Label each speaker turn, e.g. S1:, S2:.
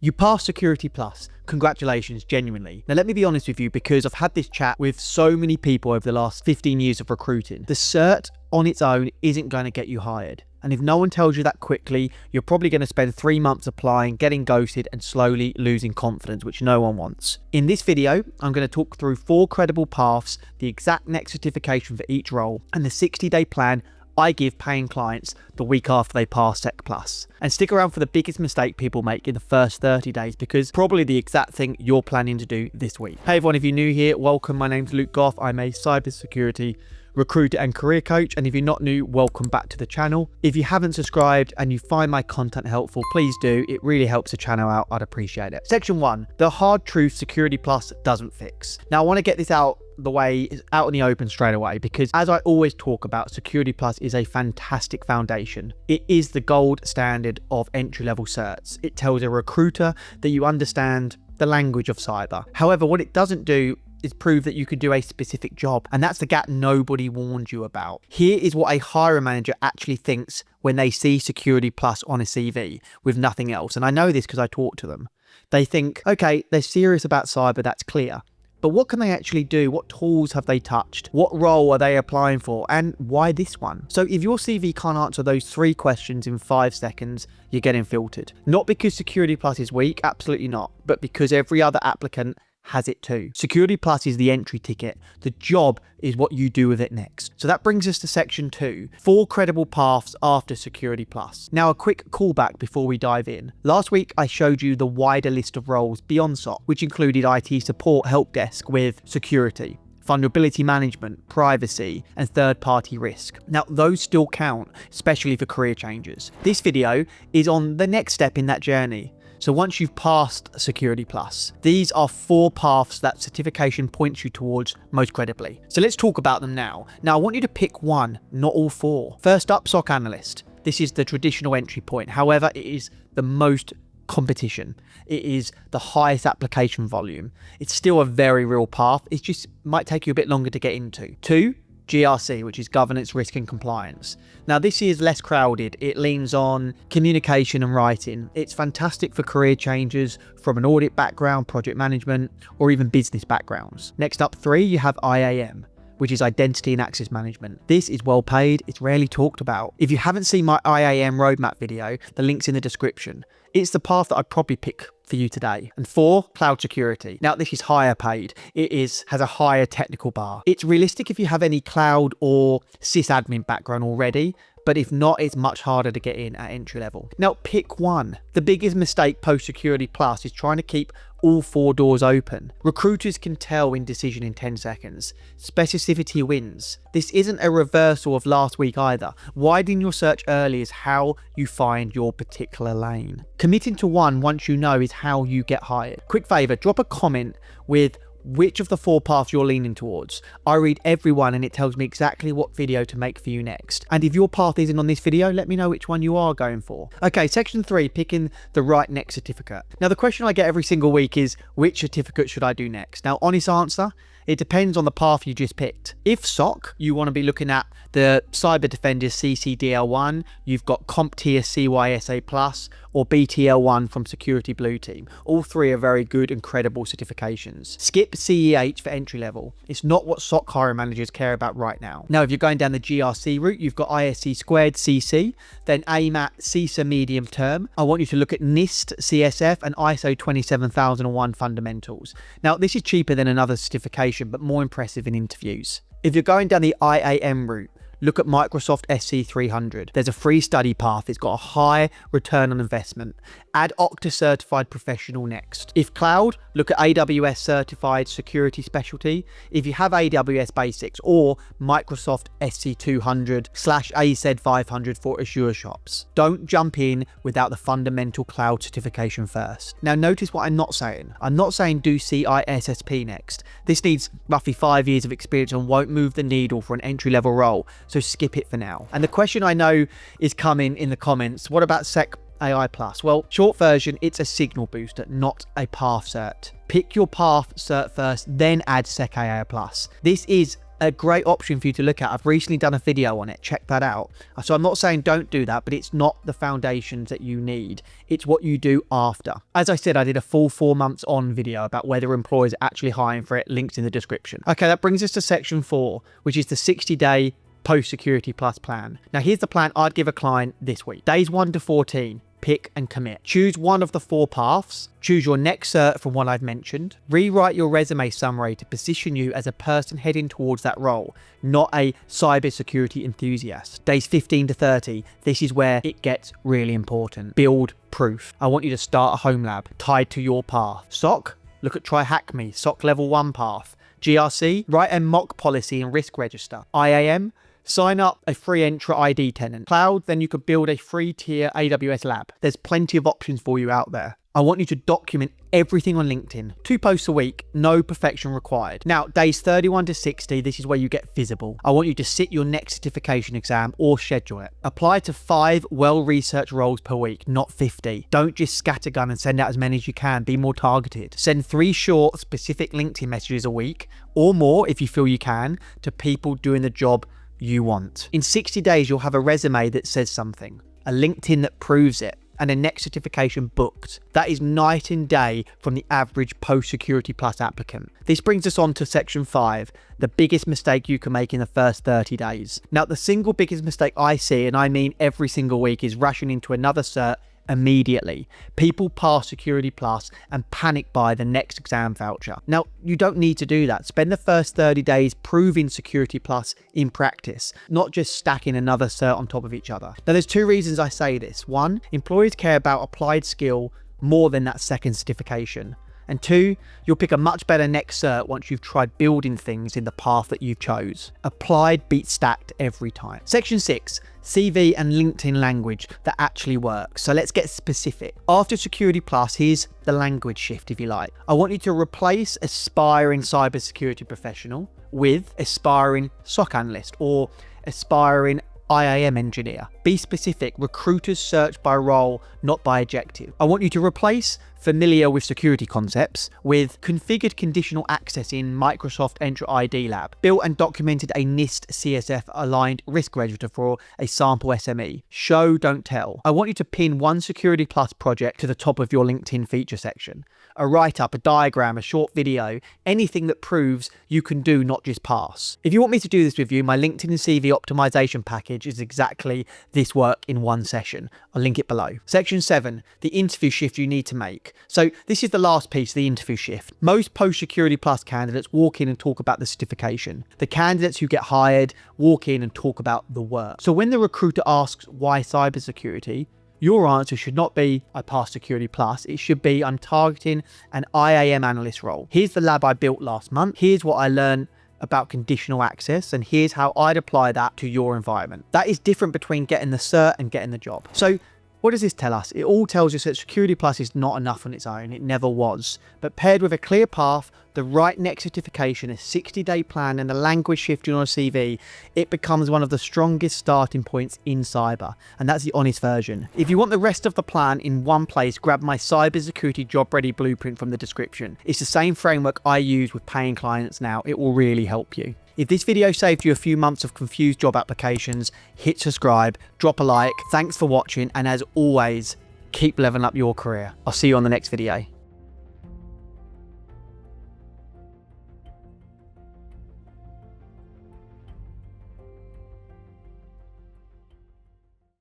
S1: You passed Security Plus. Congratulations, genuinely. Now, let me be honest with you, because I've had this chat with so many people over the last 15 years of recruiting. The cert on its own isn't going to get you hired. And if no one tells you that quickly, you're probably going to spend 3 months applying, getting ghosted, and slowly losing confidence, which no one wants. In this video, I'm going to talk through 4 credible paths, the exact next certification for each role, and the 60-day plan I give paying clients the week after they pass Sec Plus. And stick around for the biggest mistake people make in the first 30 days, because probably the exact thing you're planning to do this week. Hey everyone, if you're new here, welcome. My name's Gough. I'm a cybersecurity recruiter and career coach. And if you're not new, welcome back to the channel. If you haven't subscribed and you find my content helpful, please do. It really helps the channel out. I'd appreciate it. Section 1, the hard truth Security Plus doesn't fix. Now I want to get this out in the open straight away, because as I always talk about, Security Plus is a fantastic foundation. It is the gold standard of entry-level certs. It tells a recruiter that you understand the language of cyber. However, what it doesn't do is prove that you could do a specific job, and that's the gap nobody warned you about. Here is what a hiring manager actually thinks when they see Security Plus on a CV with nothing else, and I know this because I talk to them. They think, okay, they're serious about cyber, that's clear. But what can they actually do? What tools have they touched? What role are they applying for? And why this one? So if your CV can't answer those 3 questions in 5 seconds, you're getting filtered. Not because Security Plus is weak, absolutely not, but because every other applicant has it too. Security Plus is the entry ticket. The job is what you do with it next. So that brings us to section 2, 4 credible paths after Security Plus. Now a quick callback before we dive in. Last week I showed you the wider list of roles beyond SOC, which included IT support help desk with security, vulnerability management, privacy, and third-party risk. Now, those still count, especially for career changes. This video is on the next step in that journey. So once you've passed Security Plus, these are 4 paths that certification points you towards most credibly. So let's talk about them now. Now, I want you to pick one, not all 4. First up, SOC analyst. This is the traditional entry point. However, it is the most competition. It is the highest application volume. It's still a very real path. It just might take you a bit longer to get into. 2, GRC, which is governance, risk and compliance. Now this is less crowded. It leans on communication and writing. It's fantastic for career changes from an audit background, project management, or even business backgrounds. Next up, 3, you have IAM, which is identity and access management. This is well paid. It's rarely talked about. If you haven't seen my IAM roadmap video, the link's in the description. It's the path that I'd probably pick for you today. And 4, cloud security. Now this is higher paid. It has a higher technical bar. It's realistic if you have any cloud or sysadmin background already, but if not, it's much harder to get in at entry level. Now pick one. The biggest mistake post Security Plus is trying to keep all 4 doors open. Recruiters can tell indecision in 10 seconds. Specificity wins. This isn't a reversal of last week either. Widening your search early is how you find your particular lane. Committing to one once you know is how you get hired. Quick favor, drop a comment with which of the 4 paths you're leaning towards. I read everyone and it tells me exactly what video to make for you next. And if your path isn't on this video, let me know which one you are going for. Okay, section 3, picking the right next certificate. Now the question I get every single week is, which certificate should I do next? Now honest answer, it depends on the path you just picked. If SOC, you want to be looking at the Cyber Defenders CCDL1, you've got CompTIA CYSA Plus, or BTL1 from Security Blue Team. All 3 are very good and credible certifications. Skip CEH for entry level. It's not what SOC hiring managers care about right now. Now, if you're going down the GRC route, you've got ISC squared CC, then AMAT CISA medium term. I want you to look at NIST CSF and ISO 27001 fundamentals. Now, this is cheaper than another certification, but more impressive in interviews. If you're going down the IAM route, look at Microsoft SC300. There's a free study path. It's got a high return on investment. Add Okta Certified Professional next. If cloud, look at AWS Certified Security Specialty. If you have AWS Basics, or Microsoft SC200/AZ 500 for Azure shops. Don't jump in without the fundamental cloud certification first. Now notice what I'm not saying. I'm not saying do CISSP next. This needs roughly 5 years of experience and won't move the needle for an entry-level role. So skip it for now. And the question I know is coming in the comments, what about Sec AI Plus? Well, short version, it's a signal booster, not a path cert. Pick your path cert first, then add Sec AI Plus. This is a great option for you to look at. I've recently done a video on it. Check that out. So I'm not saying don't do that, but it's not the foundations that you need. It's what you do after. As I said, I did a full 4 months on video about whether employers are actually hiring for it. Links in the description. Okay, that brings us to section 4, which is the 60-day post-Security Plus plan. Now, here's the plan I'd give a client this week. Days 1 to 14. Pick and commit. Choose one of the 4 paths. Choose your next cert from what I've mentioned. Rewrite your resume summary to position you as a person heading towards that role, not a cybersecurity enthusiast. Days 15 to 30. This is where it gets really important. Build proof. I want you to start a home lab tied to your path. SOC, look at Try Hack Me, SOC level 1 path. GRC, write a mock policy and risk register. IAM, sign up a free Entra ID tenant. Cloud, then you could build a free tier AWS lab. There's plenty of options for you out there. I want you to document everything on LinkedIn. 2 posts a week, no perfection required. Now, days 31 to 60, this is where you get visible. I want you to sit your next certification exam or schedule it. Apply to 5 well-researched roles per week, not 50. Don't just scattergun and send out as many as you can. Be more targeted. Send 3 short, specific LinkedIn messages a week, or more if you feel you can, to people doing the job you want. In 60 days, you'll have a resume that says something, a LinkedIn that proves it, and a next certification booked. That is night and day from the average post-Security Plus applicant. This brings us on to section 5, the biggest mistake you can make in the first 30 days. Now, the single biggest mistake I see, and I mean every single week, is rushing into another cert immediately. People pass Security Plus and panic buy the next exam voucher. Now, you don't need to do that. Spend the first 30 days proving Security Plus in practice, not just stacking another cert on top of each other. Now, there's 2 reasons I say this. 1, employers care about applied skill more than that second certification. And 2, you'll pick a much better next cert once you've tried building things in the path that you've chose. Applied beats stacked every time. Section 6, CV and LinkedIn language that actually works. So let's get specific. After Security Plus, here's the language shift, if you like. I want you to replace aspiring cybersecurity professional with aspiring SOC analyst or aspiring IAM engineer. Be specific. Recruiters search by role, not by objective. I want you to replace familiar with security concepts with configured conditional access in Microsoft Entra ID Lab. Built and documented a NIST CSF aligned risk register for a sample SME. Show, don't tell. I want you to pin one Security Plus project to the top of your LinkedIn feature section. A write-up, a diagram, a short video, anything that proves you can do, not just pass. If you want me to do this with you, my LinkedIn and CV optimization package is exactly this work in one session. I'll link it below. Section 7, the interview shift you need to make. So this is the last piece, the interview shift. Most post-Security Plus candidates walk in and talk about the certification. The candidates who get hired walk in and talk about the work. So when the recruiter asks why cybersecurity, your answer should not be, I passed Security Plus. It should be, I'm targeting an IAM analyst role. Here's the lab I built last month. Here's what I learned about conditional access, and here's how I'd apply that to your environment. That is different between getting the cert and getting the job. So what does this tell us? It all tells us that Security Plus is not enough on its own. It never was. But paired with a clear path, the right next certification, a 60-day plan, and the language shifting on a CV, it becomes one of the strongest starting points in cyber. And that's the honest version. If you want the rest of the plan in one place, grab my Cybersecurity Job-Ready Blueprint from the description. It's the same framework I use with paying clients now. It will really help you. If this video saved you a few months of confused job applications, hit subscribe, drop a like. Thanks for watching, and as always, keep leveling up your career. I'll see you on the next video.